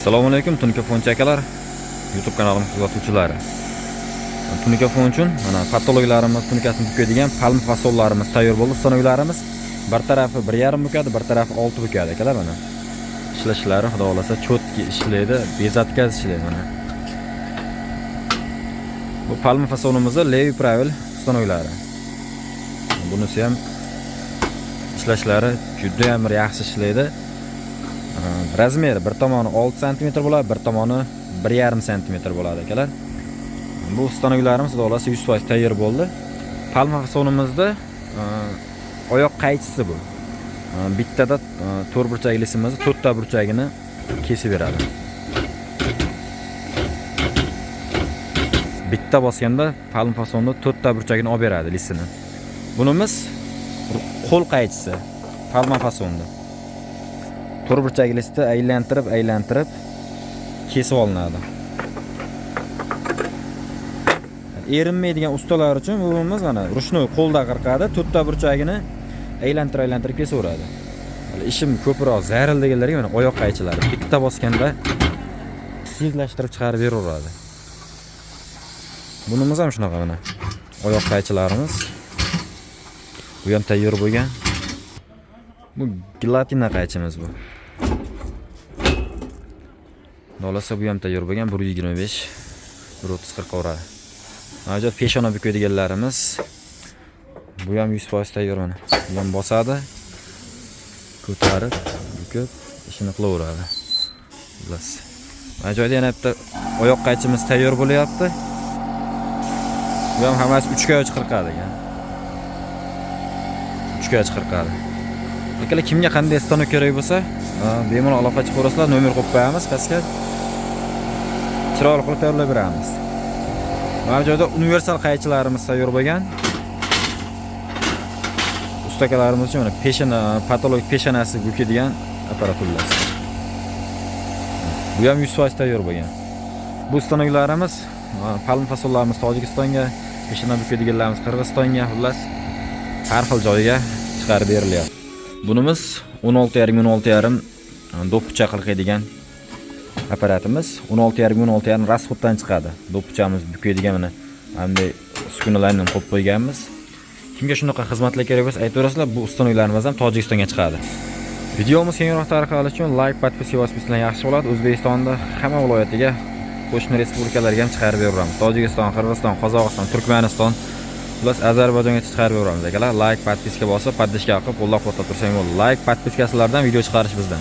Assalomu alaykum Tunika Fonchi akalar, YouTube kanalim kuzatuvchilari. Tunika Fon uchun mana patologlarimiz tunikasini bukadigan palma fasollarimiz tayyor bo'ldi. Stanoklarimiz bir tarafi 1,5 bukadi, bir tarafi 6 bukadi akalar mana. Ishlashlari xudo xolasa chotki ishlaydi, bezatkaz ishlaydi mana. Bu palma fasolimizni Levi Pravil stanoklari. Bunisi ham ishlashlari juda ham yaxshi ishlaydi. Razmeri bir tomoni 6 cm bo'ladi, bir tomoni 1,5 cm bo'ladi akalar. Bu stanoklarimiz xudo xolasa 100% tayyor bo'ldi. Palma fasonimizda oyoq qaychisi bu. Bittada 4 burchaklisimizni 4 ta burchagini kesib beradi. Bitta bosganda palma fasonda 4 ta burchagini olib beradi lisini. Bunimiz qo'l qaychisi palma fasonda. 4 burchaklisda aylantirib kesib olinadi. Erinmaydigan ustalar uchun bo'limiz mana rushnoy qo'lda qirqadi, 4 ta burchagini aylantirib kesaveradi. Ishim ko'proq zaril deganlarga mana oyoq qaychilari bitta bosganda tezlashtirib chiqarib beraveradi. Bunimiz ham shunaqa mana oyoq qaychilarimiz. Bu ham tayyor bo'lgan. Bu gelatina qaychimiz bu. Dolasa bu ham tayyor bo'lgan 125 130 qavradi. Hozir peshona bukadiganlarimiz bu ham 100% tayyor mana. Bu ham bosadi. Ko'tarib, bukib ishini qilaveradi. Xullas. Mana joyda yana bitta oyoq qaychimiz tayyor bo'lyapti. Bu ham hammasi 3 ga qirqadi ekan. 3 ga qirqadi. Akalar kimga qanday stanok kerak bo'lsa, bemalol aloqa chiqarasizlar, nomer qo'yib qo'yamiz, pastga chiroyli qilib tayyorlab beramiz. Mana joyda universal qaychilarimiz tayyor bo'lgan. Ustakalarimiz uchun mana peshana, patologik peshanasi bukadigan apparaturlar. Bu ham 100% tayyor bo'lgan. Bu stanoklarimiz palma fasollarimiz Tojikistonga, peshana bukadiganlarimiz Qirg'izistonga, xullas har xil joyga chiqarib berilyapti. Bunimiz 16,5 do'ppicha qiladigan apparatimiz. 16,5 rasxoddan chiqadi. Do'ppichamiz bukadigan mana bunday uskunalarni qo'yib qo'yganmiz. Kimga shunaqa xizmatlar kerak bo'lsa aytaverasizlar, bu stanoklarimiz ham Tojikistonga chiqadi. Videomiz kengroq tarqalishi uchun like, podpiska bosishlar yaxshi bo'ladi. O'zbekistonda hamma viloyatiga, qo'shni respublikalarga ham chiqarib beramiz. Tojikiston, Qirg'iziston, Qozog'iston, Turkmaniston plus Ozarbayjonga chiqarib beramiz akalar. Like, podpiska bosib, podpishka qilib qo'llab-quvvatlab tursang bo'ladi. Like, podpiskasilardan video chiqarish bizdan.